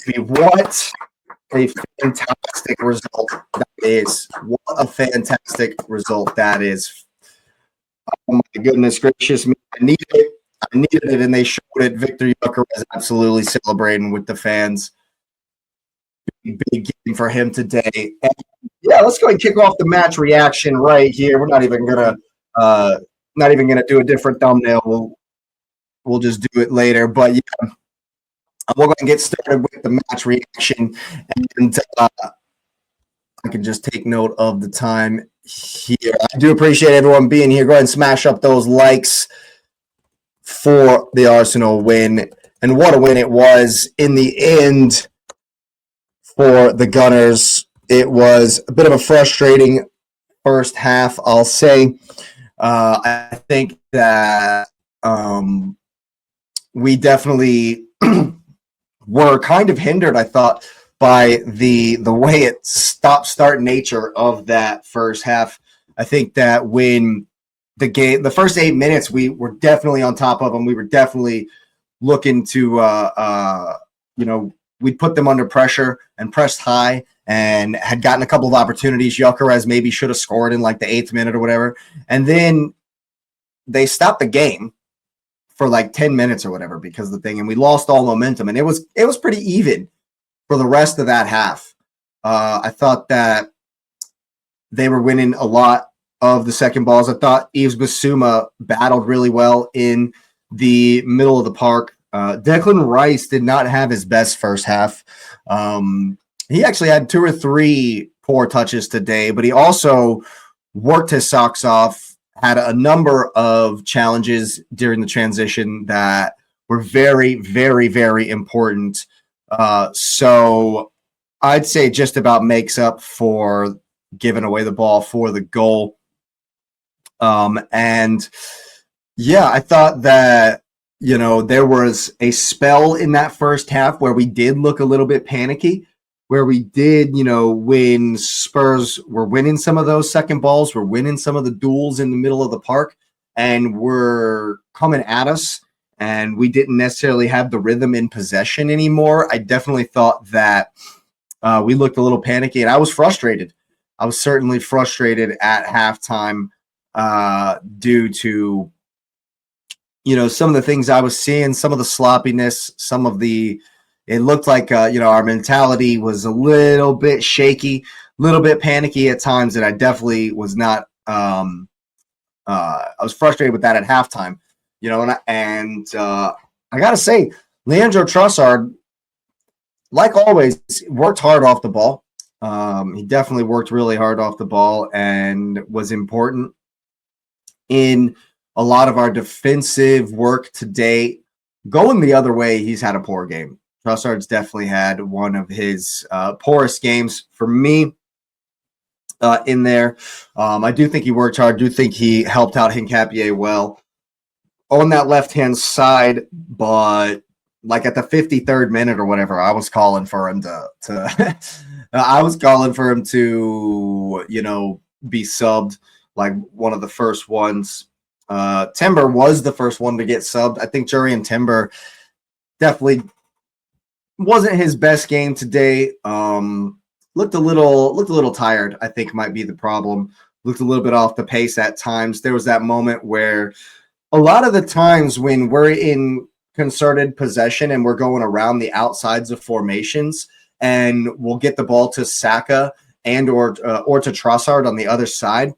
Baby, what a fantastic result that is. What a fantastic result that is. Oh my goodness gracious me. I needed it. I needed it, and they showed it. Viktor Gyökeres absolutely celebrating with the fans. Big game for him today. And yeah, let's go and kick off the match reaction right here. We're not even gonna do a different thumbnail. We'll just do it later. But yeah, we're going to get started with the match reaction, and I can just take note of the time here. I do appreciate everyone being here. Go ahead and smash up those likes for the Arsenal win, and what a win it was in the end for the Gunners. It was a bit of a frustrating first half, I'll say. I think that we definitely were kind of hindered, I thought, by the way it stop-start nature of that first half. I think that when the first 8 minutes, we were definitely on top of them. We were definitely looking to, we'd put them under pressure and pressed high and had gotten a couple of opportunities. Gyökeres maybe should have scored in like the 8th minute or whatever. And then they stopped the game for like 10 minutes or whatever because of the thing. And we lost all momentum. And it was pretty even for the rest of that half. I thought that they were winning a lot of the second balls. I thought Yves Bissouma battled really well in the middle of the park. Declan Rice did not have his best first half. He actually had 2 or 3 poor touches today, but he also worked his socks off, had a number of challenges during the transition that were very, very, very important. So I'd say just about makes up for giving away the ball for the goal. And yeah, I thought that, there was a spell in that first half where we did look a little bit panicky, where we did, when Spurs were winning some of those second balls, were winning some of the duels in the middle of the park, and were coming at us, and we didn't necessarily have the rhythm in possession anymore. I definitely thought that we looked a little panicky, and I was frustrated. I was certainly frustrated at halftime due to, some of the things I was seeing, some of the sloppiness, it looked like, our mentality was a little bit shaky, a little bit panicky at times. And I definitely was not, I was frustrated with that at halftime, and I got to say, Leandro Trossard, like always, worked hard off the ball. He definitely worked really hard off the ball and was important in a lot of our defensive work today. Going the other way, he's had a poor game. Trossard's definitely had one of his poorest games for me in there. I do think he worked hard. I do think he helped out Hincapié well on that left-hand side, but like at the 53rd minute or whatever, I was calling for him to I was calling for him to, be subbed, like one of the first ones. Timber was the first one to get subbed. I think Jurriën Timber definitely wasn't his best game today. Looked a little tired, I think might be the problem. Looked a little bit off the pace at times. There was that moment where a lot of the times when we're in concerted possession and we're going around the outsides of formations and we'll get the ball to Saka and or to Trossard on the other side,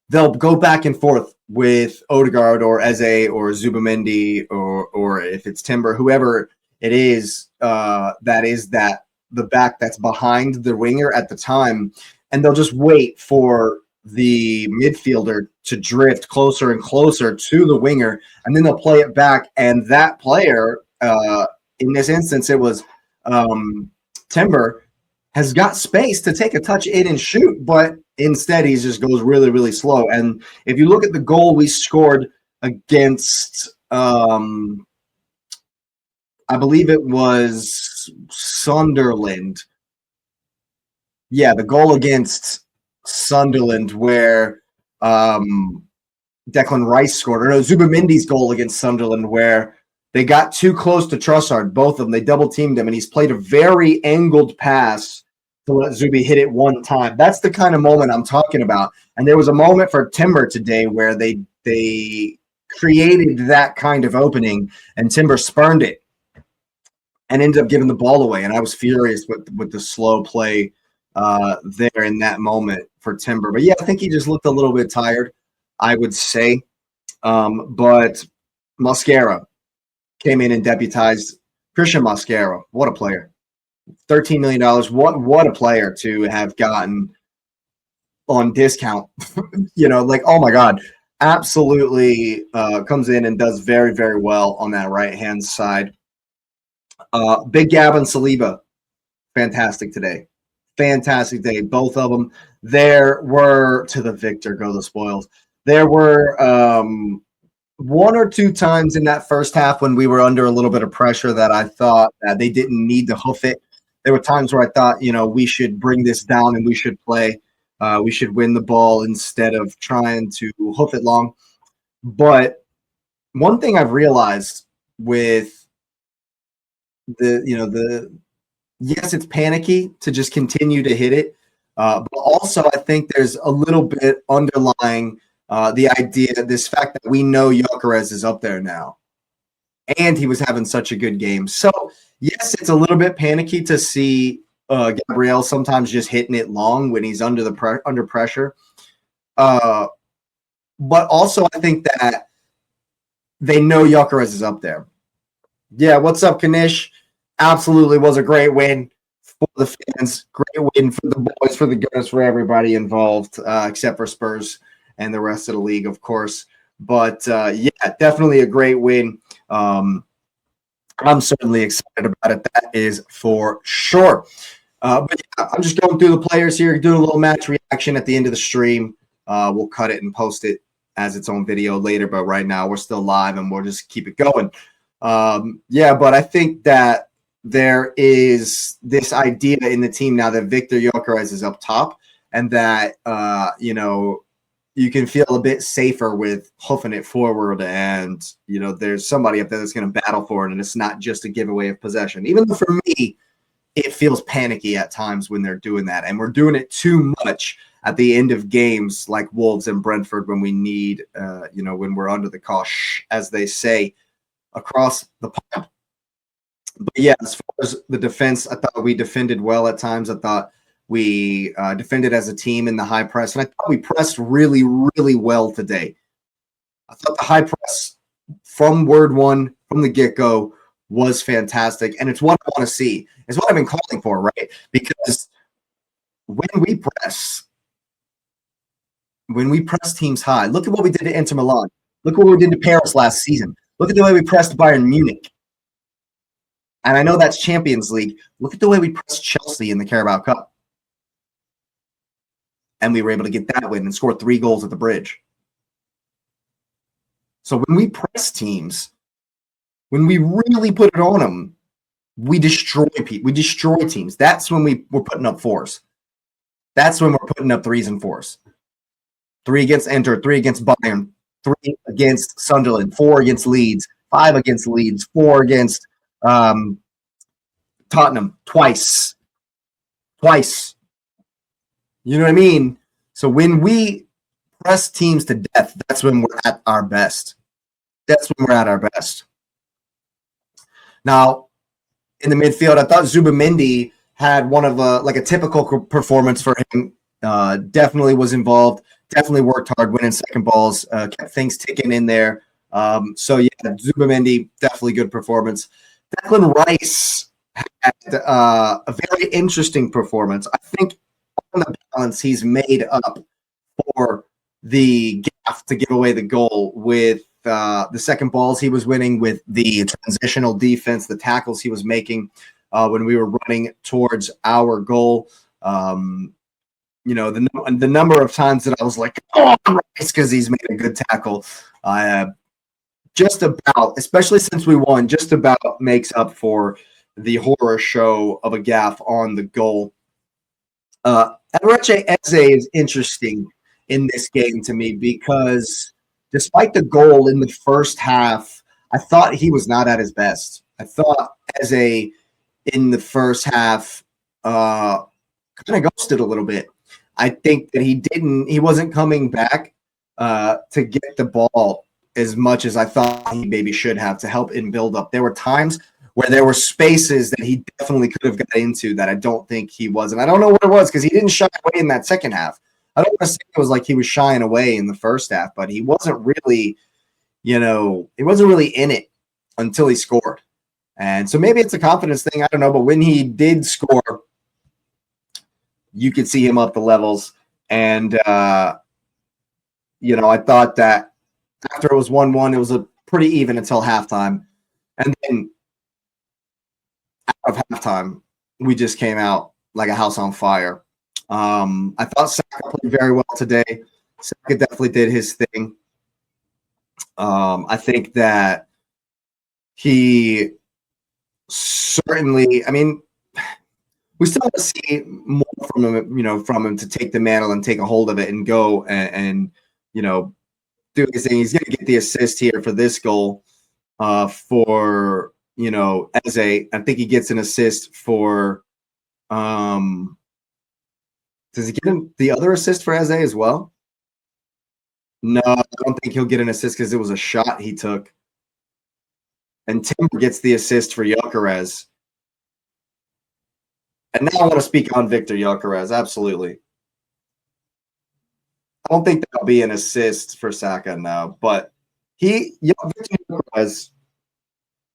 they'll go back and forth with Odegaard or Eze or Zubimendi or if it's Timber, whoever it is, that the back that's behind the winger at the time, and they'll just wait for the midfielder to drift closer and closer to the winger, and then they'll play it back. And that player, in this instance, it was Timber, has got space to take a touch in and shoot, but instead he just goes really, really slow. And if you look at the goal we scored against, I believe it was Sunderland. Yeah, the goal against Sunderland where Declan Rice scored, or no, Zubimendi's goal against Sunderland where They got too close to Trossard, both of them. They double teamed him, and he's played a very angled pass to let Zuby hit it one time. That's the kind of moment I'm talking about. And there was a moment for Timber today where they created that kind of opening, and Timber spurned it and ended up giving the ball away. And I was furious with the slow play there in that moment for Timber. But yeah, I think he just looked a little bit tired, I would say. But Mosquera came in and deputized Christian Mosquera. What a player. $13 million. What a player to have gotten on discount. Like, oh my God. Absolutely comes in and does very, very well on that right-hand side. Big Gavin Saliba, fantastic today. Fantastic day, both of them. There were, to the Viktor, go the spoils. There were one or two times in that first half when we were under a little bit of pressure that I thought that they didn't need to hoof it. There were times where I thought, we should bring this down and we should play. We should win the ball instead of trying to hoof it long. But one thing I've realized with yes, it's panicky to just continue to hit it. But also I think there's a little bit underlying the idea, this fact that we know Gyökeres is up there now. And he was having such a good game. So, yes, it's a little bit panicky to see Gabriel sometimes just hitting it long when he's under pressure. But also I think that they know Gyökeres is up there. Yeah, what's up, Kanish? Absolutely was a great win for the fans. Great win for the boys, for the girls, for everybody involved, except for Spurs and the rest of the league, of course. But, yeah, definitely a great win. I'm certainly excited about it. That is for sure. But yeah, I'm just going through the players here, doing a little match reaction at the end of the stream. We'll cut it and post it as its own video later. But right now we're still live and we'll just keep it going. Yeah, but I think that there is this idea in the team now that Viktor Gyökeres is up top, and that you can feel a bit safer with hoofing it forward, and there's somebody up there that's going to battle for it, and it's not just a giveaway of possession. Even though for me, it feels panicky at times when they're doing that, and we're doing it too much at the end of games like Wolves and Brentford when we need, when we're under the cosh, as they say, across the pond. But yeah, as far as the defense, I thought we defended well at times. I thought we defended as a team in the high press, and I thought we pressed really, really well today. I thought the high press from word one, from the get-go, was fantastic, and it's what I want to see. It's what I've been calling for, right? Because when we press teams high, look at what we did to Inter Milan. Look at what we did to Paris last season. Look at the way we pressed Bayern Munich. And I know that's Champions League. Look at the way we pressed Chelsea in the Carabao Cup. And we were able to get that win and score 3 goals at the Bridge. So when we press teams, when we really put it on them, we destroy people. We destroy teams. That's when we're putting up 4s. That's when we're putting up 3s and 4s. 3 against Inter, 3 against Bayern, 3 against Sunderland, 4 against Leeds, 5 against Leeds, 4 against Tottenham, twice. You know what I mean? So when we press teams to death, that's when we're at our best. Now, in the midfield, I thought Zubimendi had one of a typical performance for him. Definitely was involved. Definitely worked hard, winning second balls. Kept things ticking in there. So yeah, Zubimendi, definitely good performance. Declan Rice had a very interesting performance. I think on the balance, he's made up for the gaff to give away the goal with the second balls he was winning, with the transitional defense, the tackles he was making when we were running towards our goal. The number of times that I was like, oh, Rice, because he's made a good tackle. Just about, especially since we won, just about makes up for the horror show of a gaff on the goal. Eberechi Eze is interesting in this game to me because despite the goal in the first half, I thought he was not at his best. I thought Eze in the first half kind of ghosted a little bit. I think that he wasn't coming back to get the ball as much as I thought he maybe should have to help in build up. There were times where there were spaces that he definitely could have got into that I don't think he was. And I don't know what it was because he didn't shy away in that second half. I don't want to say it was like he was shying away in the first half, but he wasn't really, he wasn't really in it until he scored. And so maybe it's a confidence thing. I don't know. But when he did score, you could see him up the levels. And, I thought that after it was 1-1, it was a pretty even until halftime. And then out of halftime, we just came out like a house on fire. I thought Saka played very well today. Saka definitely did his thing. I think that he certainly, we still want to see more from him, to take the mantle and take a hold of it and go and do his thing. He's going to get the assist here for this goal for, Eze. I think he gets an assist for, does he get the other assist for Eze as well? No, I don't think he'll get an assist because it was a shot he took. And Timber gets the assist for Gyökeres. And now I want to speak on Viktor Gyökeres. Absolutely. I don't think that'll be an assist for Saka now, but Viktor Gyökeres,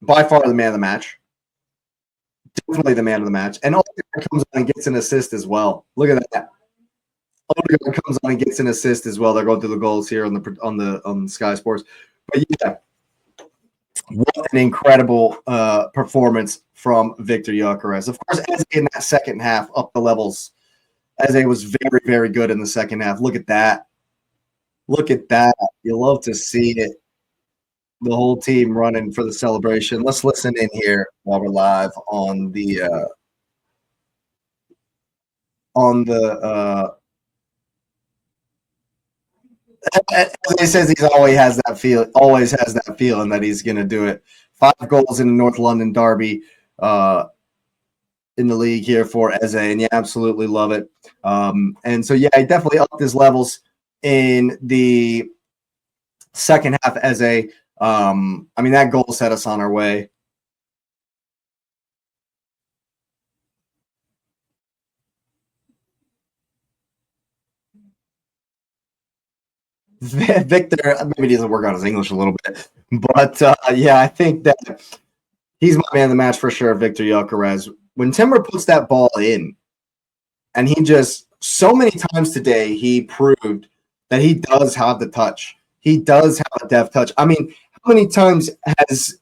by far the man of the match. Definitely the man of the match. And Odegaard comes on and gets an assist as well. Look at that. Odegaard comes on and gets an assist as well. They're going through the goals here on Sky Sports. But yeah, what an incredible performance from Viktor Gyökeres. Of course, Eze in that second half up the levels. Eze was very, very good in the second half. Look at that. Look at that. You love to see it. The whole team running for the celebration. Let's listen in here while we're live on the as he says, he always has that feeling that he's going to do it. 5 goals in the North London derby in the league here for Eze, and yeah, absolutely love it. And so yeah, he definitely upped his levels in the second half. Eze, that goal set us on our way. Viktor maybe doesn't work on his English a little bit, but yeah, I think that he's my man of the match for sure, Viktor Gyökeres. When Timber puts that ball in, and he just so many times today he proved that he does have the touch. He does have a deft touch. How many times has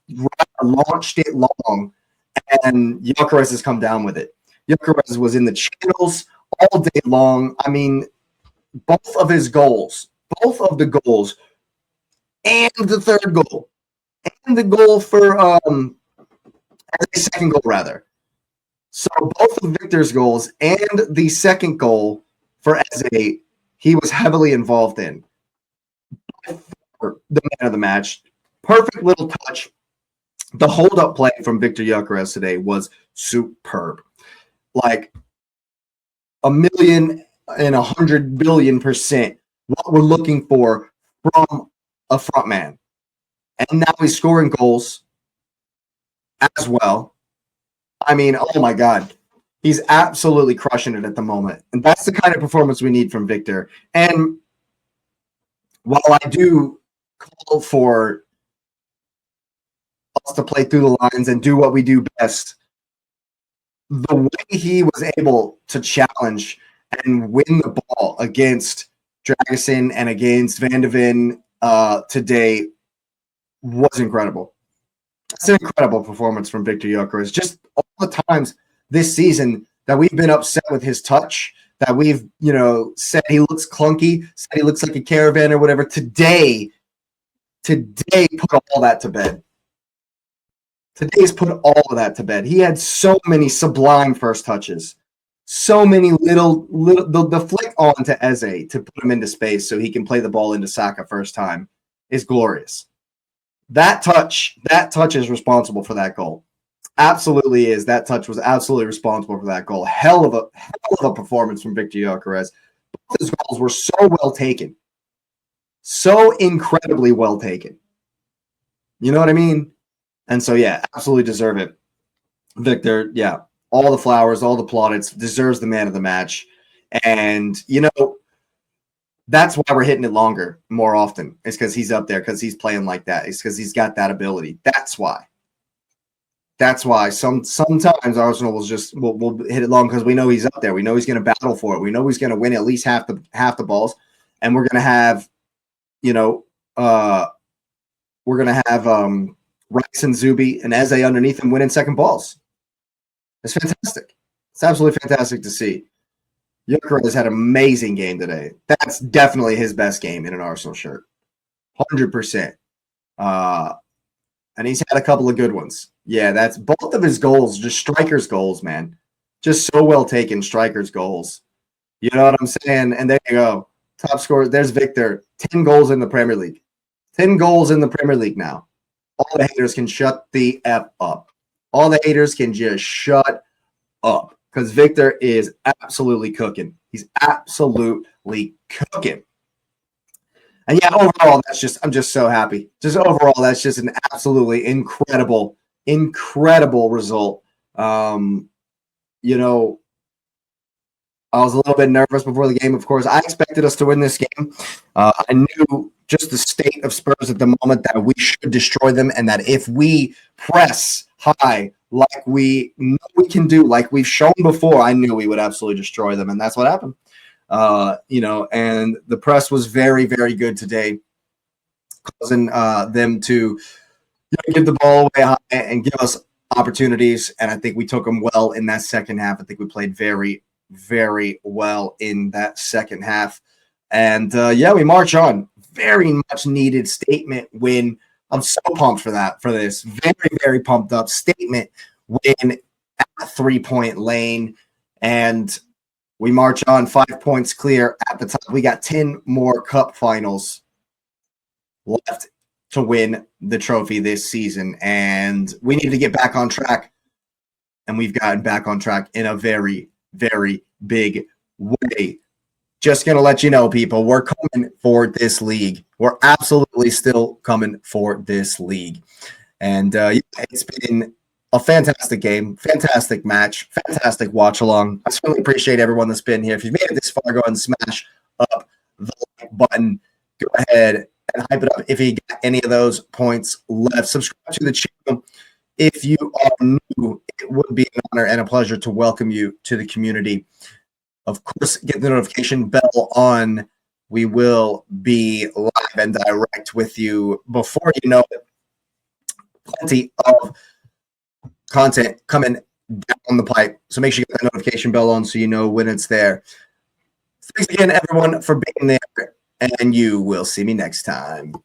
launched it long and Gyökeres has come down with it? Gyökeres was in the channels all day long. Both of the goals, and the third goal, and the goal for the second goal, rather. So both of Viktor's goals and the second goal for Eze, he was heavily involved in. The man of the match. Perfect little touch. The hold-up play from Viktor Gyökeres today was superb. Like 1,100 billion% what we're looking for from a front man. And now he's scoring goals as well. Oh my God. He's absolutely crushing it at the moment. And that's the kind of performance we need from Viktor. And while I do call for us to play through the lines and do what we do best, the way he was able to challenge and win the ball against Dragusin and against Van de Ven today was incredible. It's an incredible performance from Viktor Gyökeres. Just all the times this season that we've been upset with his touch, that we've, said he looks clunky, said he looks like a caravan or whatever. Today put all that to bed. Today's put all of that to bed. He had so many sublime first touches. So many little the flick on to Eze to put him into space so he can play the ball into Saka first time is glorious. That touch is responsible for that goal. Absolutely is. That touch was absolutely responsible for that goal. Hell of a performance from Viktor Gyökeres. Both his goals were so well taken. So incredibly well taken. You know what I mean? And so, yeah, absolutely deserve it. Viktor, yeah, all the flowers, all the plaudits, deserves the man of the match. And, you know, that's why we're hitting it longer more often. It's because he's up there, because he's playing like that. It's because he's got that ability. That's why. That's why sometimes Arsenal will hit it long, because we know he's up there. We know he's going to battle for it. We know he's going to win at least half the balls, and we're going to have, you know, we're going to have Rice and Zubi and Eze underneath him winning second balls. It's fantastic. It's absolutely fantastic to see. Gyökeres had an amazing game today. That's definitely his best game in an Arsenal shirt. 100%. And he's had a couple of good ones. Yeah, that's both of his goals, just strikers' goals, man. Just so well taken, strikers' goals. You know what I'm saying? And there you go. Top scorer. There's Viktor. 10 goals in the Premier League. 10 goals in the Premier League now. All the haters can shut the F up. All the haters can just shut up, because Viktor is absolutely cooking. He's absolutely cooking. And yeah, overall, I'm just so happy. Just overall, that's just an absolutely incredible result. You know, I was a little bit nervous before the game. Of course, I expected us to win this game. I knew just the state of Spurs at the moment, that we should destroy them, and that if we press high like we know we can do, like we've shown before, I knew we would absolutely destroy them, and that's what happened. You know, and the press was very, very good today, causing them to give the ball away high and give us opportunities. And I think we took them well in that second half. I think we played very, very well in that second half. And yeah, we march on. Very much needed statement win. I'm so pumped for this. Very, very pumped up statement win at 3-point lane. And we march on 5 points clear at the top. We got 10 more cup finals left to win the trophy this season. And we need to get back on track. And we've gotten back on track in a very, very big way. Just going to let you know, people, we're coming for this league. We're absolutely still coming for this league. And yeah, it's been a fantastic game, fantastic match, fantastic watch along. I certainly appreciate everyone that's been here. If you've made it this far, go ahead and smash up the like button. Go ahead and hype it up if you got any of those points left. Subscribe to the channel if you are new. It would be an honor and a pleasure to welcome you to the community. Of course, get the notification bell on. We will be live and direct with you before you know it. Plenty of content coming down the pipe. So make sure you get that notification bell on so you know when it's there. Thanks again, everyone, for being there. And you will see me next time.